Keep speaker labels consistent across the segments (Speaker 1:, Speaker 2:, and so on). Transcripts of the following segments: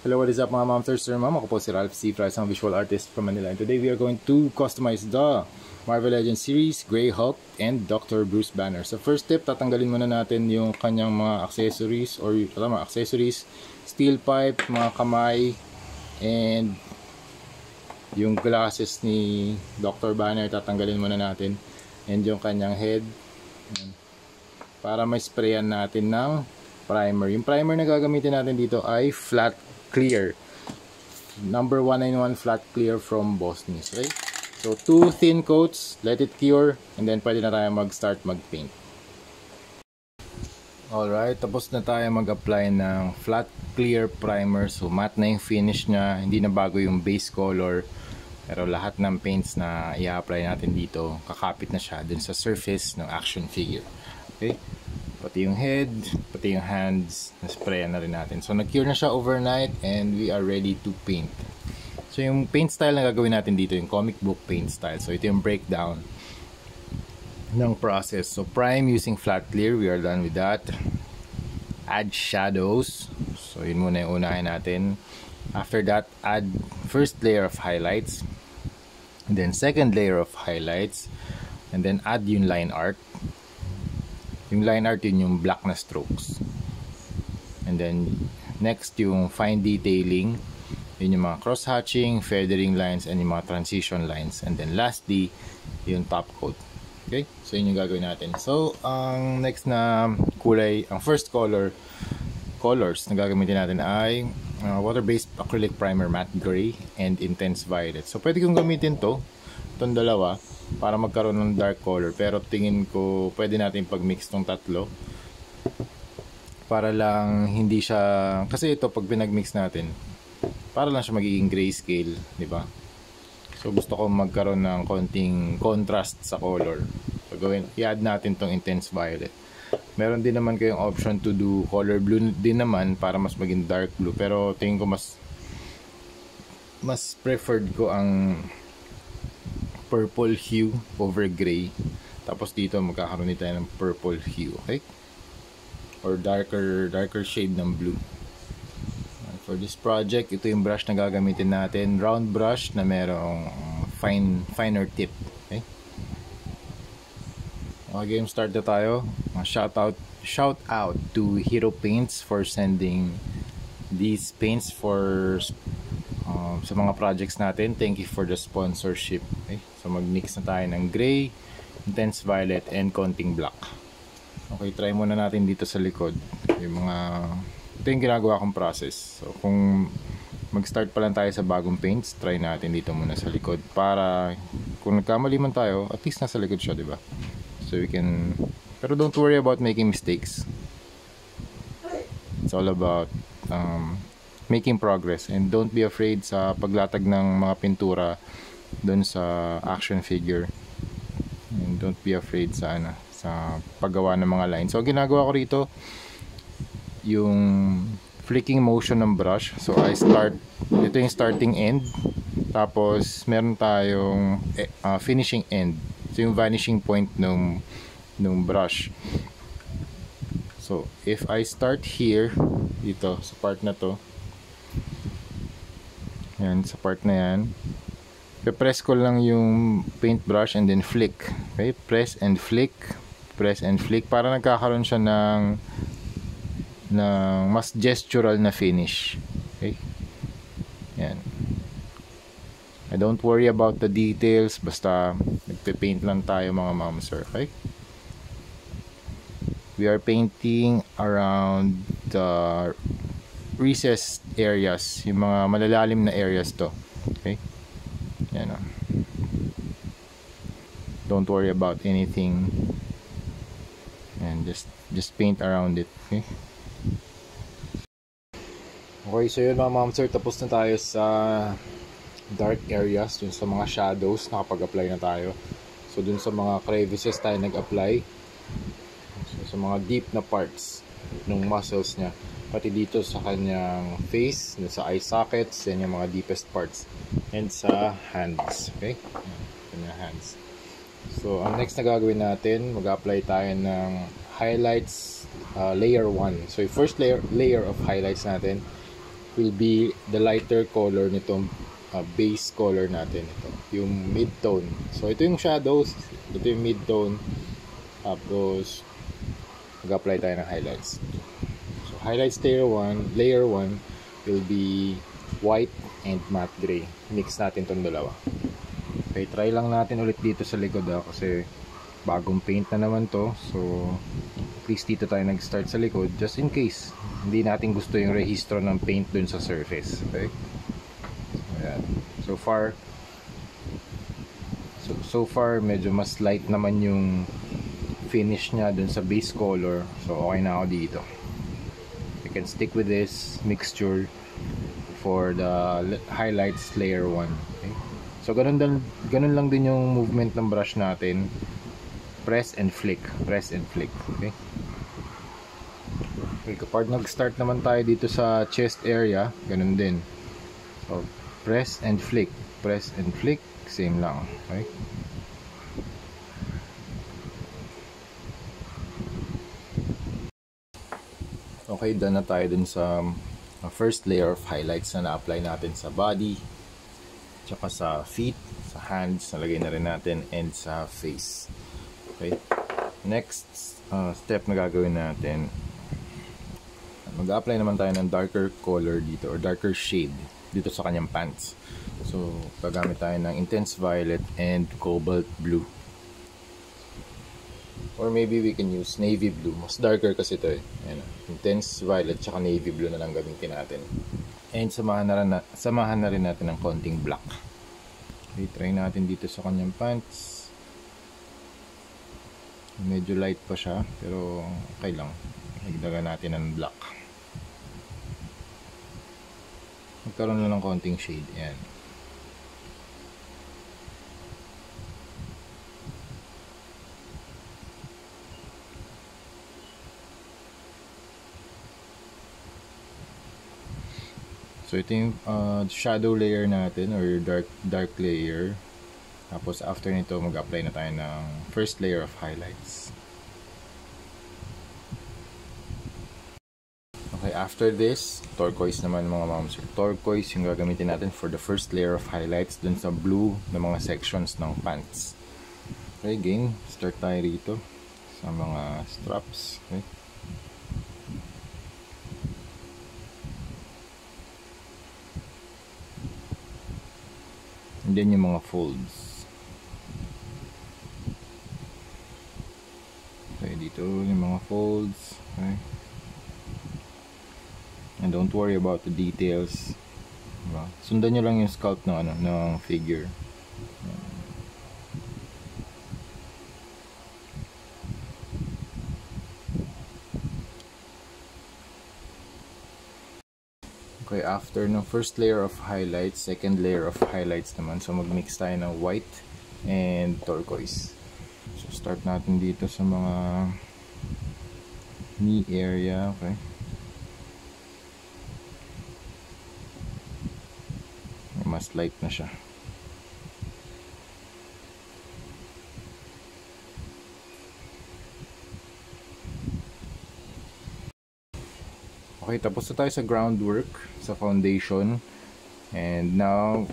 Speaker 1: Hello, what is up mga Momsters? Sir Ma'am, ako po si Ralph C. Fries, ang visual artist from Manila. And today we are going to customize the Marvel Legends series, Grey Hulk, and Dr. Bruce Banner. So first step, tatanggalin muna natin yung kanyang mga accessories, or accessories, steel pipe, mga kamay, and yung glasses ni Dr. Banner, tatanggalin muna natin. And yung kanyang head, para may sprayan natin ng primer. Yung primer na gagamitin natin dito ay flat clear, number 191 flat clear from Bosnis. Okay, so 2 thin coats, let it cure, and then pwede na tayo mag-start mag-paint. Alright, tapos na tayo mag-apply ng flat clear primer. So matte na yung finish nya, hindi na bago yung base color, pero lahat ng paints na i-apply natin dito kakapit na siya dun sa surface ng action figure. Okay, pati yung head, pati yung hands, na-sprayan na rin natin. So nag-cure na siya overnight and we are ready to paint. So yung paint style na gagawin natin dito, yung comic book paint style. So ito yung breakdown ng process. So prime using flat clear, we are done with that. Add shadows. So yun muna yung unahin natin. After that, add first layer of highlights. And then second layer of highlights. And then add yung line art. Yung line art, yun yung black na strokes. And then next yung fine detailing, yun yung mga cross hatching, feathering lines, and yung mga transition lines. And then lastly yung top coat. Okay, so yun yung gagawin natin. So ang next na kulay, ang first colors na gagamitin natin ay water-based acrylic primer matte gray and intense violet. So pwede kong gamitin itong dalawa para magkaroon ng dark color, pero tingin ko pwede natin pag-mix tong tatlo para lang hindi siya, kasi ito pag pinag-mix natin para lang siya magiging grayscale, di ba? So gusto ko magkaroon ng konting contrast sa color. So i-add natin tong intense violet. Meron din naman kayong option to do color blue din naman para mas maging dark blue, pero tingin ko mas preferred ko ang purple hue over gray. Tapos dito magkakaroon din tayo ng purple hue, okay? Or darker shade ng blue. And for this project, ito yung brush na gagamitin natin, round brush na merong finer tip, okay? Okay, game start na tayo. Shout out to Hero Paints for sending these paints for sa mga projects natin. Thank you for the sponsorship. Okay? So mag-mix na tayo ng gray, intense violet, and konting black. Okay, try muna natin dito sa likod. Ito yung ginagawa kong process. So kung mag-start pa lang tayo sa bagong paints, try natin dito muna sa likod para kung nagkamali man tayo, at least nasa likod siya, di ba? So we can, pero don't worry about making mistakes. It's all about making progress, and don't be afraid sa paglatag ng mga pintura doon sa action figure, and don't be afraid sa paggawa ng mga lines. So ginagawa ko rito yung flicking motion ng brush. So ito yung starting end, tapos meron tayong finishing end. So yung vanishing point nung brush. So if I start here, dito sa part na to, yan, sa part na yan, press ko lang yung paintbrush and then flick. Okay, press and flick para nagkakaroon siya ng mas gestural na finish. Okay, yan. I don't worry about the details, basta nagpe-paint lang tayo mga momsir. Okay, we are painting around the recessed areas, yung mga malalalim na areas to. Okay, yan o. Don't worry about anything, and just paint around it. Okay, so yun mga momsir, tapos na tayo sa dark areas, dun sa mga shadows nakapag-apply na tayo. So dun sa mga crevices tayo nag-apply, so sa mga deep na parts ng muscles niya, pati dito sa kanyang face, sa eye sockets, yan yung mga deepest parts, and sa hands. Okay, kanyang hands. So ang next na gagawin natin, mag-apply tayo ng highlights, layer 1. So yung first layer of highlights natin will be the lighter color nitong base color natin. Ito, yung mid-tone. So ito yung shadows, ito yung mid-tone. Tapos mag-apply tayo ng highlights. So highlights layer 1 will be white and matte gray. Mix natin tong dalawa. Okay, try lang natin ulit dito sa likod kasi bagong paint na naman to. So at least dito tayo nag-start sa likod just in case hindi natin gusto yung rehistro ng paint dun sa surface. Okay, ayan. So far medyo mas light naman yung finish nya dun sa base color. So okay na ako dito. You can stick with this mixture for the highlights layer 1. Okay? So ganun lang din yung movement ng brush natin. Press and flick, press and flick. Okay? Okay, kapag nag-start naman tayo dito sa chest area, ganun din. So press and flick, same lang. Okay? Okay, done na tayo dun sa first layer of highlights na na-apply natin sa body, tsaka sa feet, sa hands, nalagay na rin natin, and sa face. Okay, next step na gagawin natin, mag-apply naman tayo ng darker color dito, or darker shade dito sa kanyang pants. So gagamit tayo ng intense violet and cobalt blue, or maybe we can use navy blue. Mas darker kasi ito eh. Ayan, intense violet tsaka navy blue na lang gamitin natin. And samahan na rin natin ng konting black. Okay, try natin dito sa kanyang pants. Medyo light pa siya, pero okay lang. Nagdagan natin ng black. Magkaroon lang ng konting shade. Ayan. So ito yung shadow layer natin, or dark layer. Tapos after nito mag-apply na tayo ng first layer of highlights. Okay, after this, turquoise naman mga moms. Turquoise yung gagamitin natin for the first layer of highlights dun sa blue na mga sections ng pants. Okay, again, start tayo rito sa mga straps. Okay. And then yung mga folds. Okay, dito yung mga folds. Okay. And don't worry about the details. Diba? Sundan nyo lang yung sculpt ng figure. Okay, after ng first layer of highlights, second layer of highlights naman. So mag-mix tayo ng white and turquoise. So start natin dito sa mga knee area. Okay. Mas light na siya. Okay, tapos na tayo sa groundwork, sa foundation. And now,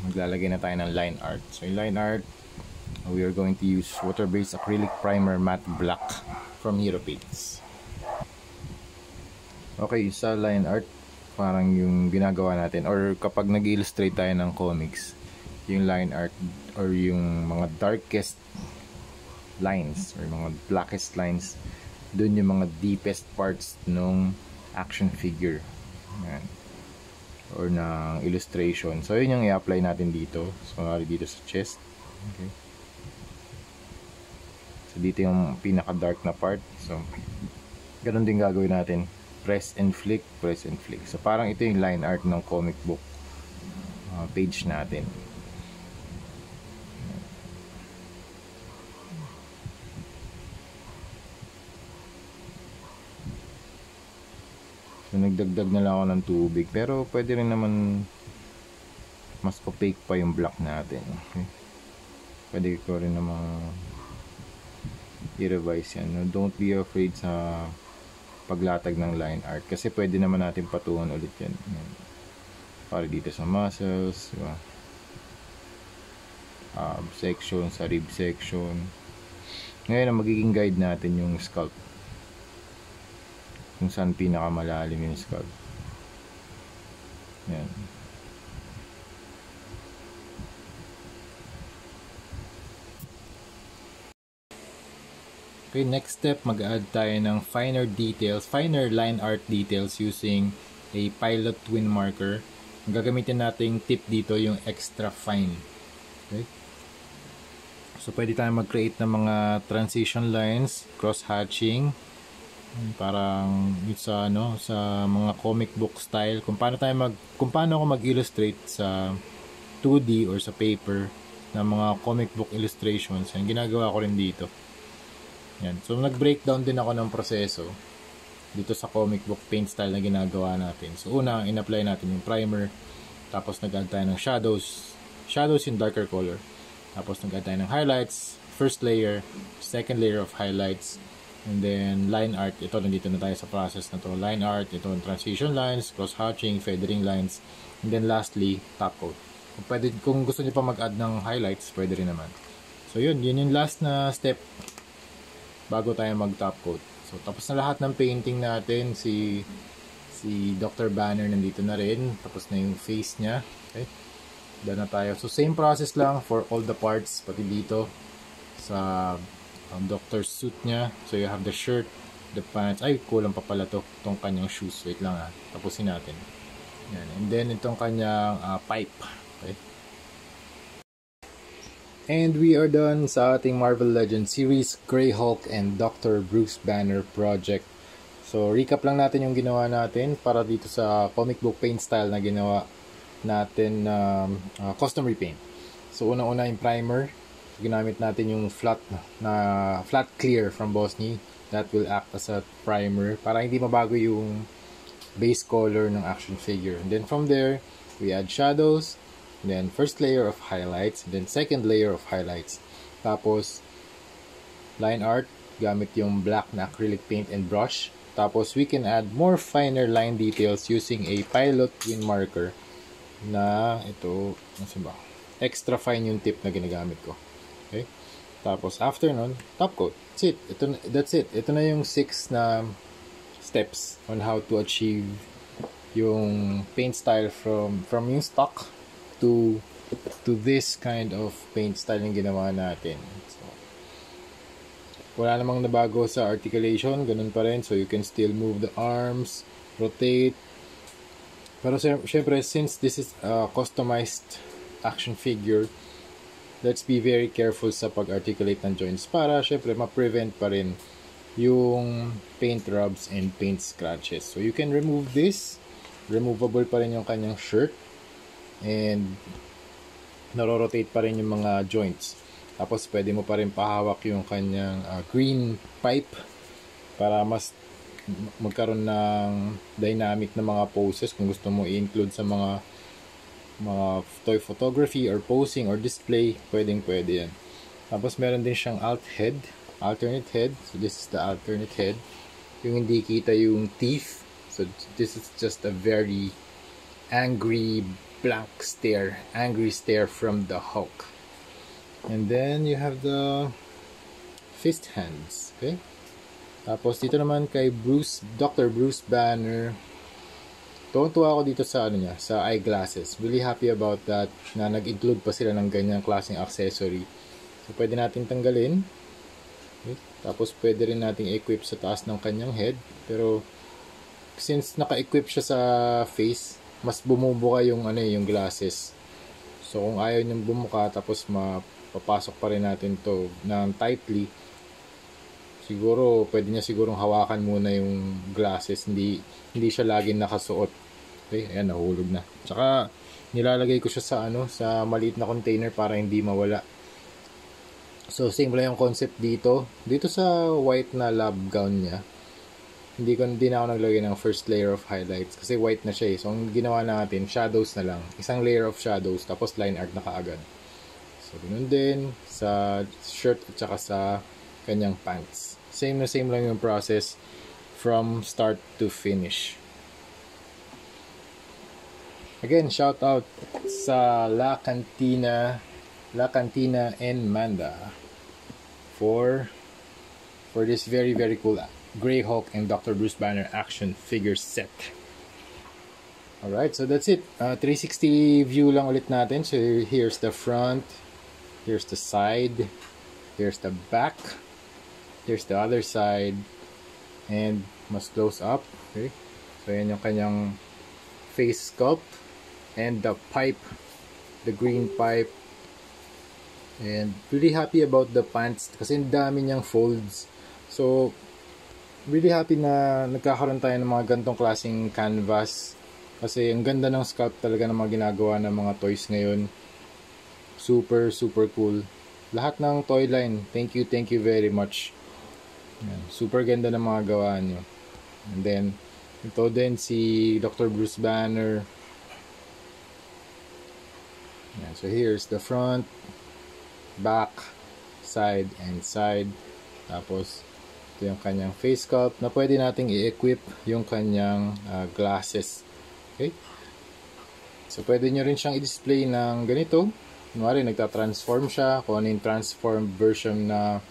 Speaker 1: maglalagay na tayo ng line art. So yung line art, we are going to use water-based acrylic primer matte black from Hero Paints. Okay, sa line art, parang yung ginagawa natin, or kapag nag-illustrate tayo ng comics, yung line art or yung mga darkest lines or mga blackest lines, dun yung mga deepest parts nung action figure. Ayan. Or ng illustration. So yun yung i-apply natin dito. So dito sa chest. Okay. So dito yung pinaka dark na part. So ganun din gagawin natin. Press and flick, press and flick. So parang ito yung line art ng comic book page natin. So nagdagdag na lang ako ng tubig, pero pwede rin naman mas opaque pa yung black natin. Okay. Pwede ko rin naman i-revise yan. No? Don't be afraid sa paglatag ng line art. Kasi pwede naman natin patungan ulit yan. Para dito sa muscles, diba? Section, sa rib section. Ngayon ang magiging guide natin yung scalp. Kung saan pinakamalalim yung scalp. Yan. Okay, next step, mag-add tayo ng finer details, finer line art details using a pilot twin marker. Ang gagamitin nating tip dito yung extra fine. Okay? So, pwede tayong mag-create ng mga transition lines, cross-hatching, parang sa sa mga comic book style, kung paano ako mag-illustrate sa 2D or sa paper ng mga comic book illustrations. Yan ginagawa ko rin dito. Yan. So, nag-breakdown din ako ng proseso dito sa comic book paint style na ginagawa natin. So, una, in-apply natin yung primer. Tapos, nag-add tayo ng shadows. Shadows in darker color. Tapos, nag-add tayo ng highlights. First layer. Second layer of highlights. And then, line art. Ito, nandito na tayo sa process na to. Line art. Ito, transition lines, cross-hatching, feathering lines. And then, lastly, top coat. Kung gusto niyo pa mag-add ng highlights, pwede rin naman. So, yun yung last na step bago tayo mag-top coat. So, tapos na lahat ng painting natin. Si Dr. Banner nandito na rin. Tapos na yung face niya. Okay. Done na tayo. So, same process lang for all the parts. Pati dito sa doctor's suit niya. So, you have the shirt, the pants. Ay, kulang pa pala to. Itong kanyang shoes. Wait lang ha. Tapusin natin. Yan. And then, itong kanyang pipe. Okay. And we are done sa ating Marvel Legends series, Greyhawk and Dr. Bruce Banner project. So, recap lang natin yung ginawa natin para dito sa comic book paint style na ginawa natin custom repaint. So, unang-una yung primer. Ginamit natin yung flat clear from Bosnia. That will act as a primer para hindi mabago yung base color ng action figure. And then from there, we add shadows. Then first layer of highlights, then second layer of highlights. Tapos line art gamit yung black na acrylic paint and brush. Tapos we can add more finer line details using a pilot twin marker na ito, extra fine yung tip na ginagamit ko. Okay? Tapos after nun, top coat. That's it. Ito na yung 6 na steps on how to achieve yung paint style from yung stock to this kind of paint style yung ginawa natin. So, wala namang nabago sa articulation, ganun pa rin. So you can still move the arms, rotate. Pero syempre, since this is a customized action figure, let's be very careful sa pag-articulate ng joints para syempre ma-prevent pa rin yung paint rubs and paint scratches. So you can remove this. Removable pa rin yung kanyang shirt. And naro-rotate pa rin yung mga joints. Tapos pwede mo pa rin pahawak yung kanyang green pipe para mas magkaroon ng dynamic na mga poses kung gusto mo i-include sa mga toy photography or posing or display, pwede yan. Tapos meron din siyang alternate head. So this is the alternate head. Yung hindi kita yung teeth. So this is just a very angry stare from the Hulk. And then you have the fist hands. Okay? Tapos dito naman kay Dr. Bruce Banner, tuwa ako dito sa sa eyeglasses. Really happy about that na nag-include pa sila ng ganyang klaseng accessory. So pwede natin tanggalin. Okay? Tapos pwede rin nating equip sa taas ng kanyang head. Pero since naka-equip siya sa face, mas bumubuka yung yung glasses. So kung ayaw niyang bumuka tapos mapapasok pa rin natin to ng tightly, siguro pwede niya sigurong hawakan muna yung glasses, hindi siya laging nakasuot. Okay, ayan, nahulog na. Tsaka nilalagay ko siya sa maliit na container para hindi mawala. So same lang yung concept dito sa white na lab gown niya. Hindi na ako naglagay ng first layer of highlights kasi white na siya. So, ang ginawa natin, shadows na lang. Isang layer of shadows, tapos line art na kaagad. So, ganun din sa shirt at saka sa kanyang pants. Same lang yung process from start to finish. Again, shout out sa La Cantina and Manda for this very cool Greyhawk and Dr. Bruce Banner action figure set. Alright, so that's it. 360 view lang ulit natin. So here's the front, here's the side, here's the back, here's the other side, and mas close up. Okay, so yan yung kanyang face sculpt and the pipe, the green pipe. And really happy about the pants kasi ang dami niyang folds. So really happy na nagkakaroon tayo ng mga gantong klaseng canvas kasi ang ganda ng sculpt talaga ng mga ginagawa ng mga toys ngayon. Super cool. Lahat ng toy line, thank you very much. Yan, super ganda ng mga gawa nyo. And then ito din si Dr. Bruce Banner. Yan, so here's the front, back, side, and side. Tapos ito yung kanyang face sculpt na pwede nating i-equip yung kanyang glasses. Okay, so pwede nyo rin siyang i-display ng ganito. Kunwari nagta-transform siya, kung ano yung transform version na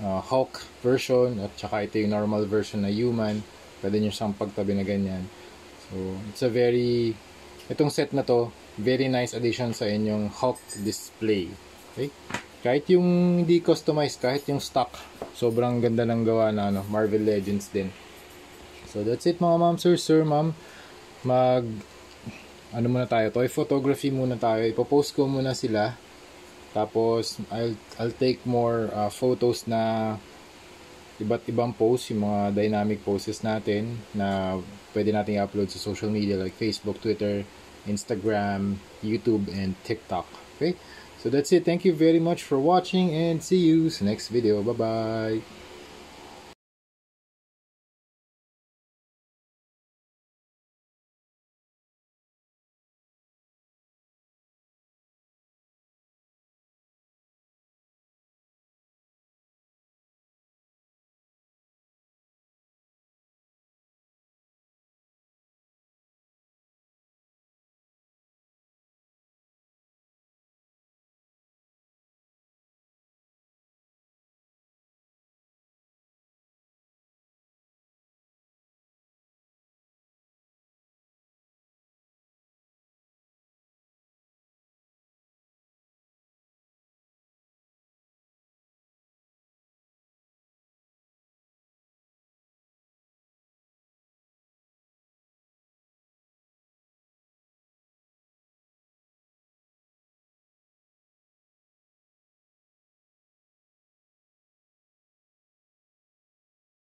Speaker 1: Hulk version, at saka ito yung normal version na human, pwede nyo siyang pagtabi na ganyan. So it's a itong set na to, very nice addition sa inyong Hulk display. Okay, kahit yung hindi customized, kahit yung stock, sobrang ganda ng gawa na Marvel Legends din. So that's it mga ma'am, sir, ma'am. Muna tayo, toy photography muna tayo. Ipopost ko muna sila. Tapos I'll take more photos na iba't ibang posts, yung mga dynamic poses natin na pwede nating i-upload sa social media like Facebook, Twitter, Instagram, YouTube, and TikTok. Okay? So that's it. Thank you very much for watching and see you sa next video. Bye-bye!